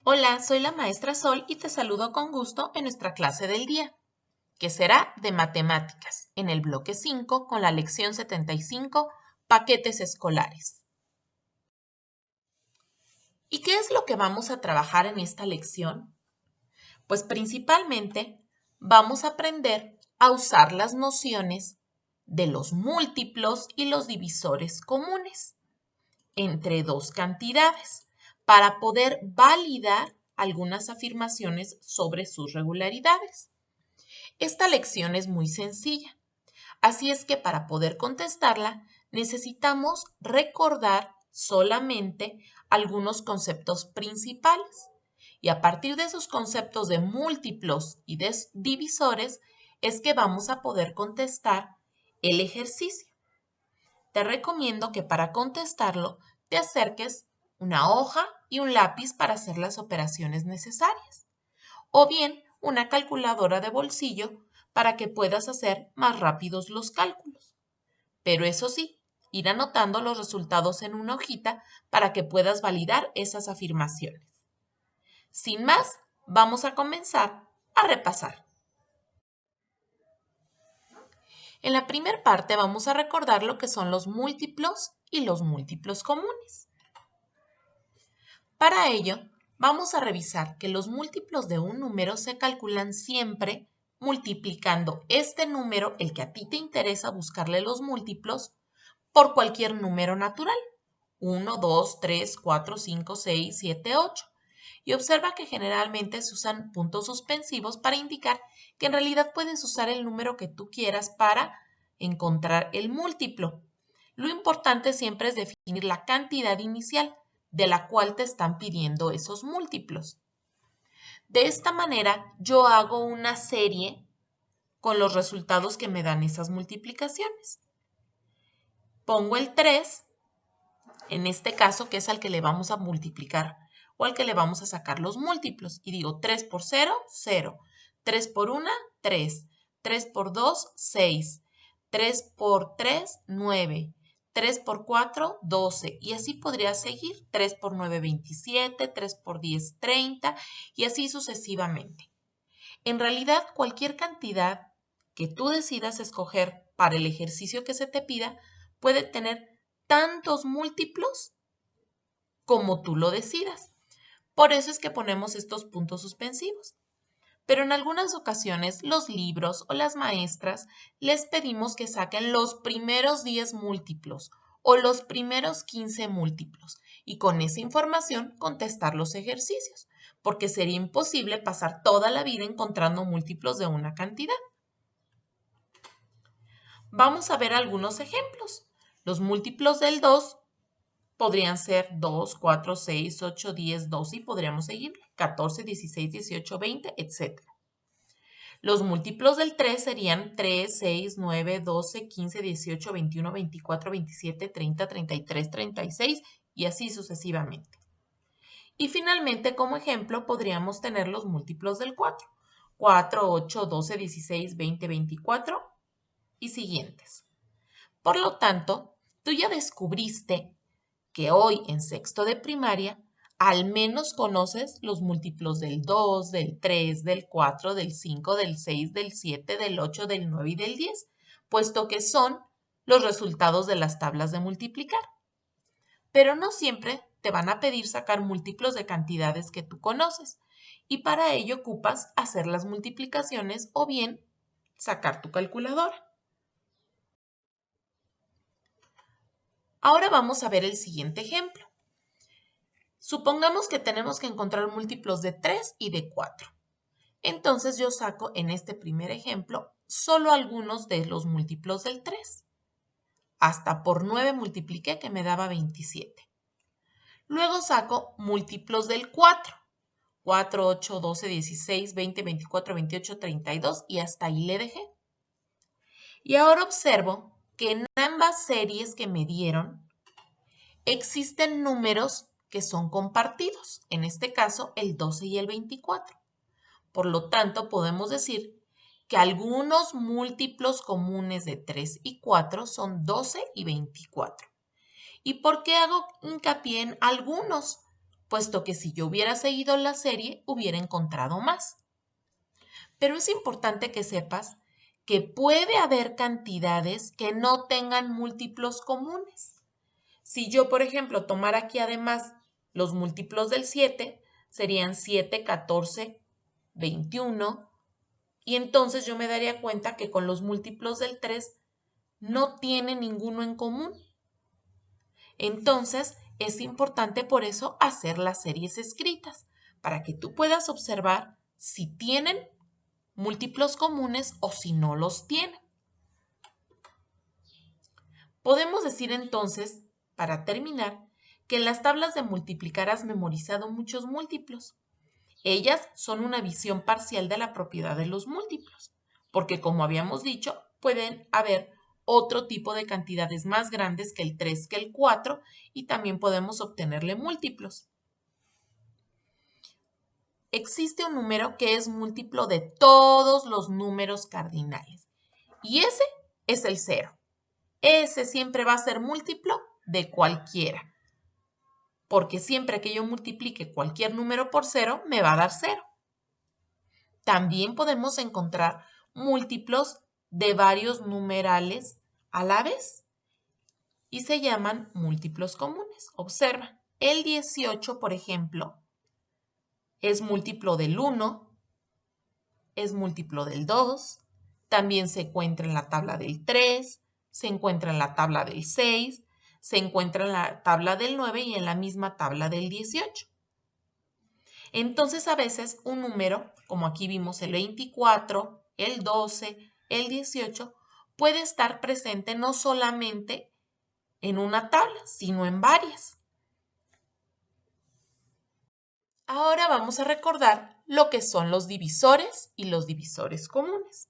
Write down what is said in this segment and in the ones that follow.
Hola, soy la maestra Sol y te saludo con gusto en nuestra clase del día, que será de matemáticas, en el bloque 5 con la lección 75, paquetes escolares. ¿Y qué es lo que vamos a trabajar en esta lección? Pues principalmente vamos a aprender a usar las nociones de los múltiplos y los divisores comunes entre dos cantidades para poder validar algunas afirmaciones sobre sus regularidades. Esta lección es muy sencilla, así es que para poder contestarla necesitamos recordar solamente algunos conceptos principales y a partir de esos conceptos de múltiplos y de divisores es que vamos a poder contestar el ejercicio. Te recomiendo que para contestarlo te acerques una hoja y un lápiz para hacer las operaciones necesarias, o bien una calculadora de bolsillo para que puedas hacer más rápidos los cálculos. Pero eso sí, ir anotando los resultados en una hojita para que puedas validar esas afirmaciones. Sin más, vamos a comenzar a repasar. En la primera parte vamos a recordar lo que son los múltiplos y los múltiplos comunes. Para ello, vamos a revisar que los múltiplos de un número se calculan siempre multiplicando este número, el que a ti te interesa buscarle los múltiplos, por cualquier número natural. 1, 2, 3, 4, 5, 6, 7, 8. Y observa que generalmente se usan puntos suspensivos para indicar que en realidad puedes usar el número que tú quieras para encontrar el múltiplo. Lo importante siempre es definir la cantidad inicial de la cual te están pidiendo esos múltiplos. De esta manera, yo hago una serie con los resultados que me dan esas multiplicaciones. Pongo el 3, en este caso, que es al que le vamos a multiplicar o al que le vamos a sacar los múltiplos. Y digo 3 por 0, 0. 3 por 1, 3. 3 por 2, 6. 3 por 3, 9. 3 por 4, 12. Y así podría seguir. 3 por 9, 27. 3 por 10, 30. Y así sucesivamente. En realidad, cualquier cantidad que tú decidas escoger para el ejercicio que se te pida puede tener tantos múltiplos como tú lo decidas. Por eso es que ponemos estos puntos suspensivos. Pero en algunas ocasiones los libros o las maestras les pedimos que saquen los primeros 10 múltiplos o los primeros 15 múltiplos y con esa información contestar los ejercicios, porque sería imposible pasar toda la vida encontrando múltiplos de una cantidad. Vamos a ver algunos ejemplos. Los múltiplos del 2 podrían ser 2, 4, 6, 8, 10, 12 y podríamos seguir 14, 16, 18, 20, etc. Los múltiplos del 3 serían 3, 6, 9, 12, 15, 18, 21, 24, 27, 30, 33, 36 y así sucesivamente. Y finalmente, como ejemplo, podríamos tener los múltiplos del 4. 4, 8, 12, 16, 20, 24 y siguientes. Por lo tanto, tú ya descubriste que hoy en sexto de primaria al menos conoces los múltiplos del 2, del 3, del 4, del 5, del 6, del 7, del 8, del 9 y del 10, puesto que son los resultados de las tablas de multiplicar. Pero no siempre te van a pedir sacar múltiplos de cantidades que tú conoces y para ello ocupas hacer las multiplicaciones o bien sacar tu calculadora. Ahora vamos a ver el siguiente ejemplo. Supongamos que tenemos que encontrar múltiplos de 3 y de 4. Entonces yo saco en este primer ejemplo solo algunos de los múltiplos del 3. Hasta por 9 multipliqué que me daba 27. Luego saco múltiplos del 4. 4, 8, 12, 16, 20, 24, 28, 32 y hasta ahí le dejé. Y ahora observo que en ambas series que me dieron existen números que son compartidos, en este caso el 12 y el 24. Por lo tanto, podemos decir que algunos múltiplos comunes de 3 y 4 son 12 y 24. ¿Y por qué hago hincapié en algunos? puesto que si yo hubiera seguido la serie, hubiera encontrado más. Pero es importante que sepas que puede haber cantidades que no tengan múltiplos comunes. Si yo, por ejemplo, tomara aquí además los múltiplos del 7, serían 7, 14, 21, y entonces yo me daría cuenta que con los múltiplos del 3 no tiene ninguno en común. Entonces, es importante por eso hacer las series escritas, para que tú puedas observar si tienen múltiplos comunes o si no los tienen. Podemos decir entonces, para terminar, que en las tablas de multiplicar has memorizado muchos múltiplos. Ellas son una visión parcial de la propiedad de los múltiplos, porque como habíamos dicho, pueden haber otro tipo de cantidades más grandes que el 3, que el 4, y también podemos obtenerle múltiplos. Existe un número que es múltiplo de todos los números cardinales, y ese es el 0. Ese siempre va a ser múltiplo de cualquiera, porque siempre que yo multiplique cualquier número por 0, me va a dar 0. También podemos encontrar múltiplos de varios numerales a la vez y se llaman múltiplos comunes. Observa, el 18, por ejemplo, es múltiplo del 1, es múltiplo del 2, también se encuentra en la tabla del 3, se encuentra en la tabla del 6, se encuentra en la tabla del 9 y en la misma tabla del 18. Entonces, a veces un número, como aquí vimos el 24, el 12, el 18, puede estar presente no solamente en una tabla, sino en varias. Ahora vamos a recordar lo que son los divisores y los divisores comunes.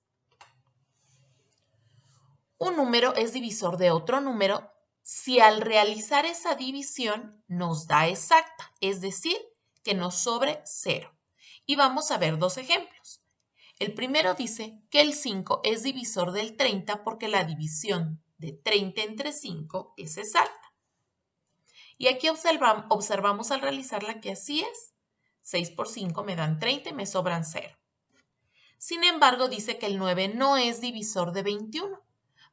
Un número es divisor de otro número si al realizar esa división nos da exacta, es decir, que nos sobre 0. Y vamos a ver dos ejemplos. El primero dice que el 5 es divisor del 30 porque la división de 30 entre 5 es exacta. Y aquí observamos al realizarla que así es. 6 por 5 me dan 30 y me sobran 0. Sin embargo, dice que el 9 no es divisor de 21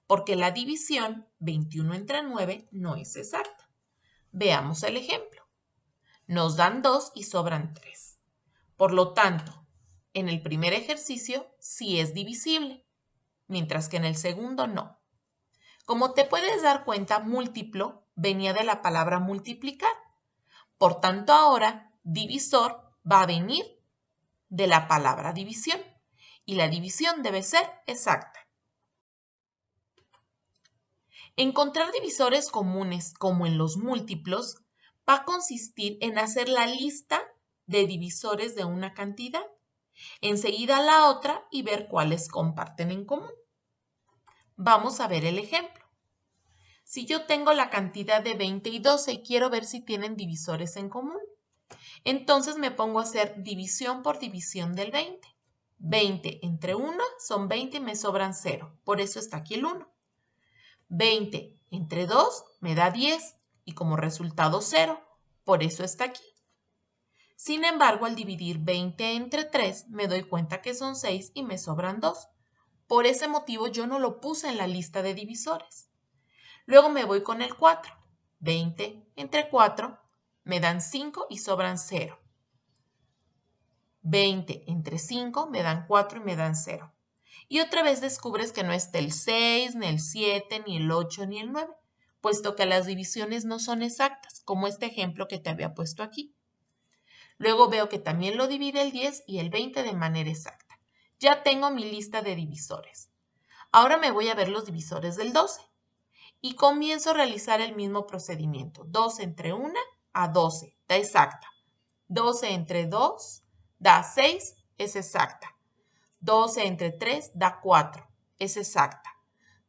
porque la división 21 entre 9 no es exacta. Veamos el ejemplo. Nos dan 2 y sobran 3. Por lo tanto, en el primer ejercicio sí es divisible, mientras que en el segundo no. Como te puedes dar cuenta, múltiplo venía de la palabra multiplicar. Por tanto, ahora divisor va a venir de la palabra división y la división debe ser exacta. Encontrar divisores comunes como en los múltiplos va a consistir en hacer la lista de divisores de una cantidad, enseguida la otra y ver cuáles comparten en común. Vamos a ver el ejemplo. Si yo tengo la cantidad de 20 y 12 y quiero ver si tienen divisores en común, entonces me pongo a hacer división por división del 20. 20 entre 1 son 20 y me sobran 0, por eso está aquí el 1. 20 entre 2 me da 10 y como resultado 0, por eso está aquí. Sin embargo, al dividir 20 entre 3 me doy cuenta que son 6 y me sobran 2. Por ese motivo yo no lo puse en la lista de divisores. Luego me voy con el 4. 20 entre 4 me dan 5 y sobran 0. 20 entre 5 me dan 4 y me dan 0. Y otra vez descubres que no está el 6, ni el 7, ni el 8, ni el 9, puesto que las divisiones no son exactas, como este ejemplo que te había puesto aquí. Luego veo que también lo divide el 10 y el 20 de manera exacta. Ya tengo mi lista de divisores. Ahora me voy a ver los divisores del 12 y comienzo a realizar el mismo procedimiento. 12 entre 1 a 12, da exacta. 12 entre 2 da 6, es exacta. 12 entre 3 da 4, es exacta.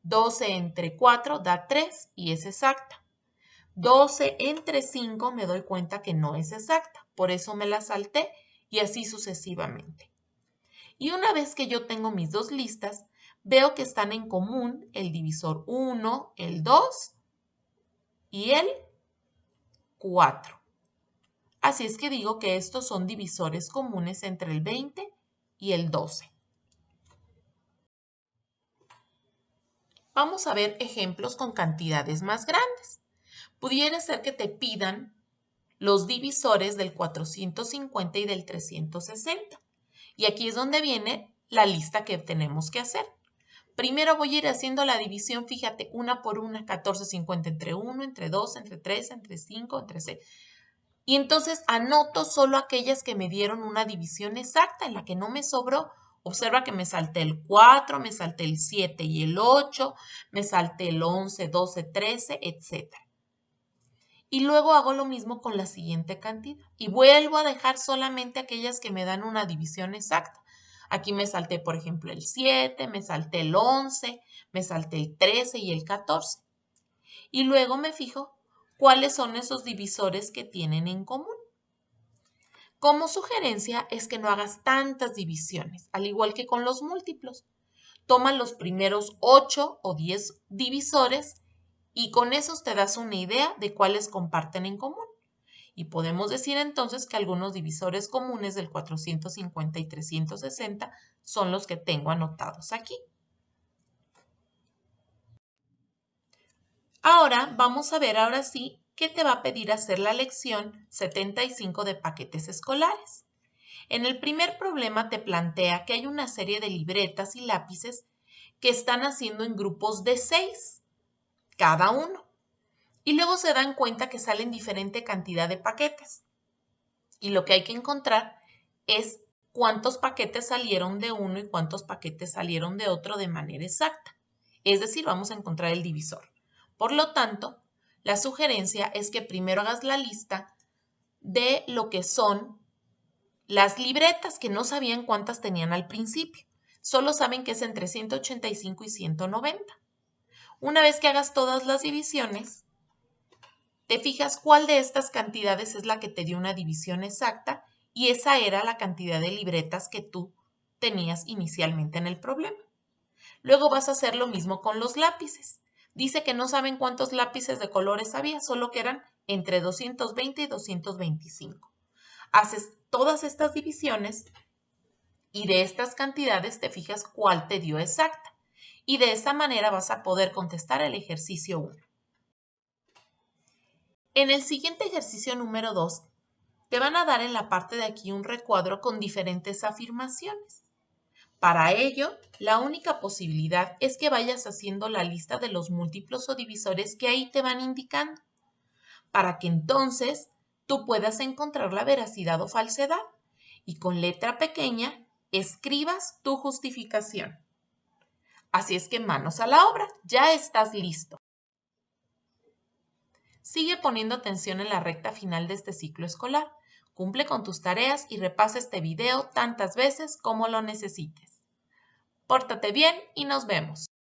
12 entre 4 da 3 y es exacta. 12 entre 5 me doy cuenta que no es exacta, por eso me la salté y así sucesivamente. Y una vez que yo tengo mis dos listas, veo que están en común el divisor 1, el 2 y el 4. Así es que digo que estos son divisores comunes entre el 20 y el 12. Vamos a ver ejemplos con cantidades más grandes. Pudiera ser que te pidan los divisores del 450 y del 360. Y aquí es donde viene la lista que tenemos que hacer. Primero voy a ir haciendo la división, fíjate, una por una, 1450 entre 1, entre 2, entre 3, entre 5, entre 6. Y entonces anoto solo aquellas que me dieron una división exacta, en la que no me sobró. Observa que me salté el 4, me salté el 7 y el 8, me salté el 11, 12, 13, etc. Y luego hago lo mismo con la siguiente cantidad. Y vuelvo a dejar solamente aquellas que me dan una división exacta. Aquí me salté, por ejemplo, el 7, me salté el 11, me salté el 13 y el 14. Y luego me fijo cuáles son esos divisores que tienen en común. Como sugerencia es que no hagas tantas divisiones, al igual que con los múltiplos. Toma los primeros 8 o 10 divisores y con esos te das una idea de cuáles comparten en común. Y podemos decir entonces que algunos divisores comunes del 450 y 360 son los que tengo anotados aquí. Ahora vamos a ver ahora sí qué te va a pedir hacer la lección 75 de paquetes escolares. En el primer problema te plantea que hay una serie de libretas y lápices que están haciendo en grupos de 6 cada uno. Y luego se dan cuenta que salen diferente cantidad de paquetes. Y lo que hay que encontrar es cuántos paquetes salieron de uno y cuántos paquetes salieron de otro de manera exacta. Es decir, vamos a encontrar el divisor. Por lo tanto, la sugerencia es que primero hagas la lista de lo que son las libretas, que no sabían cuántas tenían al principio. Solo saben que es entre 185 y 190. Una vez que hagas todas las divisiones, te fijas cuál de estas cantidades es la que te dio una división exacta y esa era la cantidad de libretas que tú tenías inicialmente en el problema. Luego vas a hacer lo mismo con los lápices. Dice que no saben cuántos lápices de colores había, solo que eran entre 220 y 225. Haces todas estas divisiones y de estas cantidades te fijas cuál te dio exacta. Y de esa manera vas a poder contestar el ejercicio 1. En el siguiente ejercicio número 2, te van a dar en la parte de aquí un recuadro con diferentes afirmaciones. Para ello, la única posibilidad es que vayas haciendo la lista de los múltiplos o divisores que ahí te van indicando, para que entonces tú puedas encontrar la veracidad o falsedad y con letra pequeña escribas tu justificación. Así es que manos a la obra, ya estás listo. Sigue poniendo atención en la recta final de este ciclo escolar. Cumple con tus tareas y repasa este video tantas veces como lo necesites. Pórtate bien y nos vemos.